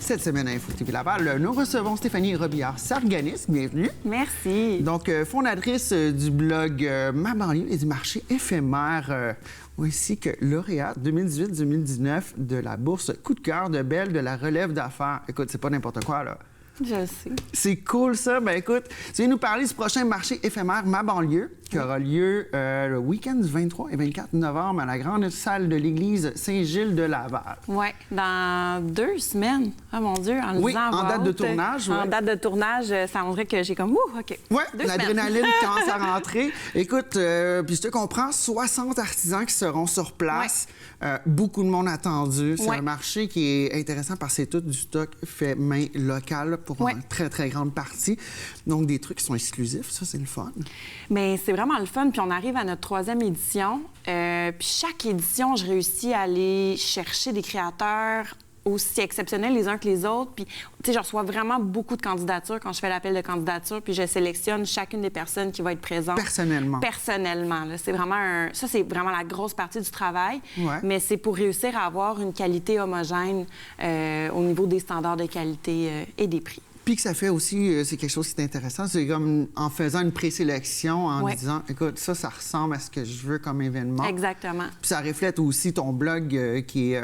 Cette semaine à Info TV Laval, nous recevons Stéphanie Robillard-Sarganis. Bienvenue. Merci. Donc, fondatrice du blog Ma banlieue et du marché éphémère, ainsi que lauréate 2018-2019 de la bourse Coup de cœur de Belle de la relève d'affaires. Écoute, c'est pas n'importe quoi, là. Je sais. C'est cool, ça. Ben écoute, tu viens nous parler du prochain marché éphémère Ma banlieue, qui aura lieu le week-end du 23 et 24 novembre à la grande salle de l'église Saint-Gilles de Laval. Oui, dans 2 semaines. Oh mon Dieu, en le Oui, disant en date de tournage. En date de tournage, ça me dirait que j'ai comme, OK. Oui, 2 l'adrénaline commence à rentrer. Écoute, puis je te comprends, 60 artisans qui seront sur place. Beaucoup de monde attendu. C'est un marché qui est intéressant parce que c'est tout du stock fait main local pour une très, très grande partie. Donc, des trucs qui sont exclusifs, ça, c'est le fun. Mais c'est vraiment le fun. Puis on arrive à notre 3e édition. Puis chaque édition, je réussis à aller chercher des créateurs aussi exceptionnels les uns que les autres. Puis, tu sais, je reçois vraiment beaucoup de candidatures quand je fais l'appel de candidature, puis je sélectionne chacune des personnes qui va être présente. Personnellement. Personnellement. Là. C'est vraiment ça, c'est vraiment la grosse partie du travail. Ouais. Mais c'est pour réussir à avoir une qualité homogène au niveau des standards de qualité et des prix. Puis que ça fait aussi, c'est quelque chose qui est intéressant, c'est comme en faisant une présélection, en disant, écoute, ça ressemble à ce que je veux comme événement. Exactement. Puis ça reflète aussi ton blog qui est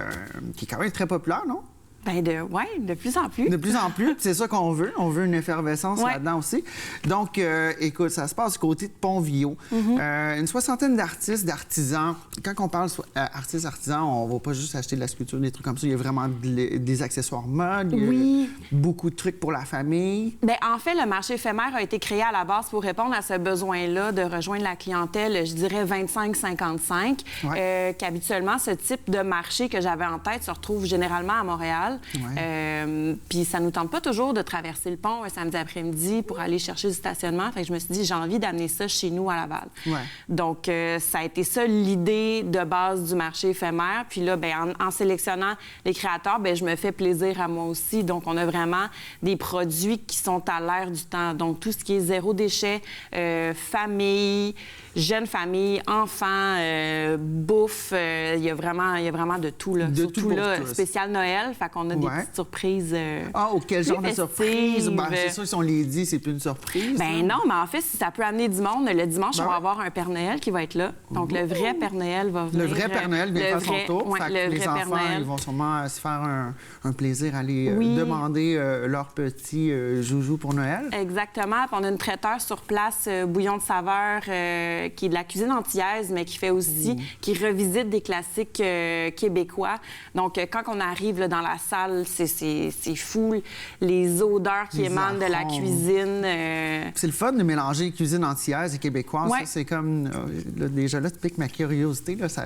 quand même très populaire, non? Bien, de plus en plus. De plus en plus. C'est ça qu'on veut. On veut une effervescence là-dedans aussi. Donc, écoute, ça se passe du côté de Pont-Viau. Une soixantaine d'artistes, d'artisans. Quand on parle artistes-artisans, on va pas juste acheter de la sculpture, des trucs comme ça. Il y a vraiment des accessoires mode. Beaucoup de trucs pour la famille. Bien, en fait, le marché éphémère a été créé à la base pour répondre à ce besoin-là de rejoindre la clientèle, je dirais 25-55. Qu'habituellement, ce type de marché que j'avais en tête se retrouve généralement à Montréal. Puis ça nous tente pas toujours de traverser le pont un samedi après-midi pour aller chercher du stationnement. Fait que je me suis dit, j'ai envie d'amener ça chez nous à Laval. Donc, ça a été ça l'idée de base du marché éphémère. Puis là, bien, en sélectionnant les créateurs, bien, je me fais plaisir à moi aussi. Donc, on a vraiment des produits qui sont à l'air du temps. Donc, tout ce qui est zéro déchet, famille, jeunes familles, enfants, bouffe, il y a vraiment de tout, là. Surtout là, spécial Noël, fait qu'on a des petites surprises. Quel genre de surprise? Ben, c'est sûr, si on les dit, c'est plus une surprise. Ben non, mais en fait, si ça peut amener du monde, le dimanche, on va avoir un Père Noël qui va être là. Donc, le vrai Père Noël va venir. Le vrai Père Noël vient faire son tour. Fait que les enfants, ils vont sûrement se faire un plaisir à aller demander leur petit joujou pour Noël. Exactement. Puis on a une traiteur sur place, bouillon de saveur, qui est de la cuisine antillaise, mais qui fait aussi, qui revisite des classiques québécois. Donc, quand on arrive là, dans la salle, c'est fou, les odeurs qui émanent de la cuisine. C'est le fun de mélanger cuisine antillaise et québécoise. Ça, c'est comme, déjà là, tu piques ma curiosité. Là, ça...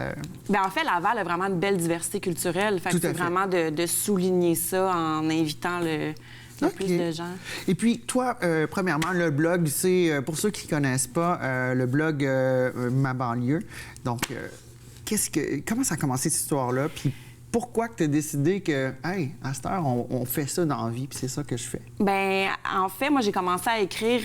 Bien, en fait, Laval a vraiment une belle diversité culturelle. Fait que c'est vraiment de souligner ça en invitant le plus de gens. Et puis, toi, premièrement, le blog, c'est, pour ceux qui ne connaissent pas, le blog Ma banlieue. Donc, comment ça a commencé cette histoire-là? Puis, pourquoi tu as décidé que, hey, à cette heure, on fait ça dans la vie, puis c'est ça que je fais? Bien, en fait, moi, j'ai commencé à écrire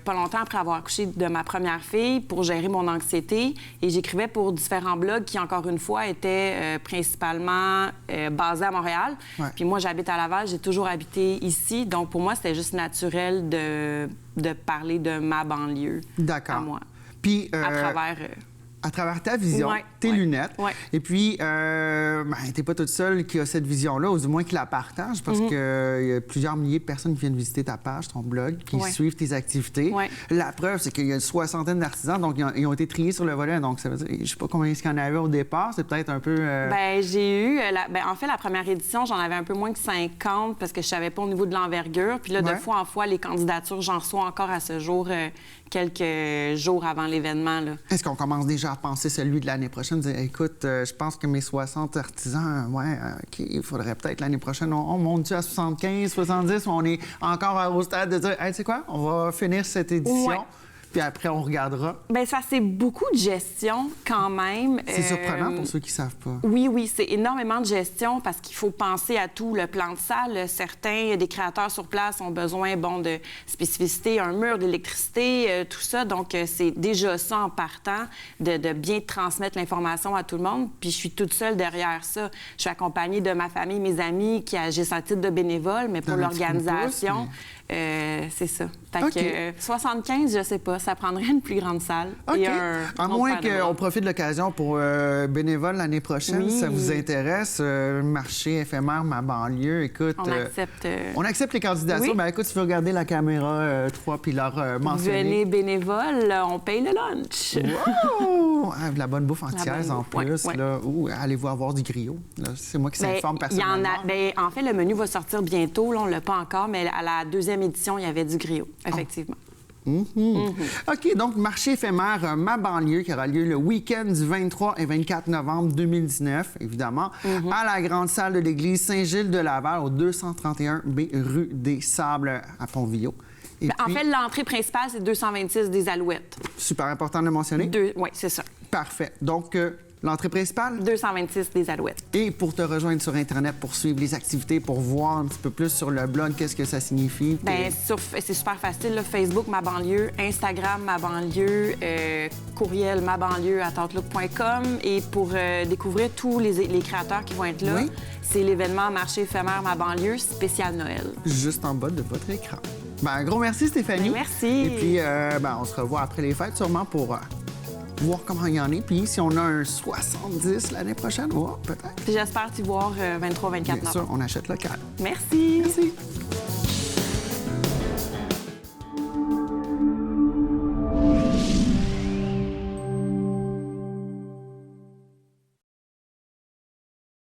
pas longtemps après avoir accouché de ma première fille pour gérer mon anxiété. Et j'écrivais pour différents blogs qui, encore une fois, étaient principalement basés à Montréal. Puis moi, j'habite à Laval, j'ai toujours habité ici. Donc, pour moi, c'était juste naturel de parler de ma banlieue à moi. Puis, à travers ta vision, tes lunettes. Et puis, t'es pas toute seule qui a cette vision-là, ou du moins qui la partage, parce qu'il y a plusieurs milliers de personnes qui viennent visiter ta page, ton blog, qui suivent tes activités. La preuve, c'est qu'il y a une soixantaine d'artisans, donc ils ont été triés sur le volet. Donc, ça veut dire, je sais pas combien il y en avait au départ, c'est peut-être un peu... Bien, j'ai eu... en fait, la première édition, j'en avais un peu moins que 50, parce que je savais pas au niveau de l'envergure. Puis là, de fois en fois, les candidatures, j'en reçois encore à ce jour, quelques jours avant l'événement. Est-ce qu'on commence déjà à penser celui de l'année prochaine? Dire, écoute, je pense que mes 60 artisans, OK, il faudrait peut-être l'année prochaine, on monte-tu à 75, 70, on est encore au stade de dire, hey, tu sais quoi, on va finir cette édition. puis après, on regardera. Bien, ça, c'est beaucoup de gestion quand même. C'est surprenant pour ceux qui ne savent pas. Oui, c'est énormément de gestion parce qu'il faut penser à tout, le plan de salle. Certains des créateurs sur place ont besoin, de spécificité, un mur, d'électricité, tout ça. Donc, c'est déjà ça en partant, de bien transmettre l'information à tout le monde. Puis, je suis toute seule derrière ça. Je suis accompagnée de ma famille, mes amis, j'ai un titre de bénévole, mais pour l'organisation, c'est ça. Fait que 75, je sais pas, ça prendrait une plus grande salle. Et à moins qu'on profite de l'occasion pour bénévole l'année prochaine, si ça vous intéresse, marché éphémère, ma banlieue, écoute... On accepte les candidatures. Oui. Ben écoute, tu veux regarder la caméra 3 puis leur mentionner. Venez bénévole, on paye le lunch. Wow! De la bonne bouffe entière en plus. Là. Allez-vous avoir du griot? C'est moi qui s'informe personnellement. En fait, le menu va sortir bientôt. Là, on ne l'a pas encore, mais à la deuxième édition, il y avait du griot, effectivement. OK, donc marché éphémère Ma banlieue qui aura lieu le week-end du 23 et 24 novembre 2019, évidemment, à la grande salle de l'église Saint-Gilles de Laval, au 231B rue des Sables à Pont-Villot. En fait, l'entrée principale, c'est 226 des Alouettes. Super important de le mentionner. Oui, c'est ça. Parfait. Donc, l'entrée principale? 226 des Alouettes. Et pour te rejoindre sur Internet, pour suivre les activités, pour voir un petit peu plus sur le blog, qu'est-ce que ça signifie? Bien, c'est super facile. Là. Facebook, Ma banlieue, Instagram, Ma banlieue, courriel mabanlieue@outlook.com. Et pour découvrir tous les créateurs qui vont être là, c'est l'événement Marché éphémère Ma banlieue spécial Noël. Juste en bas de votre écran. Ben, un gros merci, Stéphanie. Merci. Et puis, on se revoit après les fêtes, sûrement, pour voir comment il y en est. Puis, si on a un 70 l'année prochaine, peut-être. J'espère t'y voir 23-24 novembre. Bien sûr, on achète local. Merci. Merci.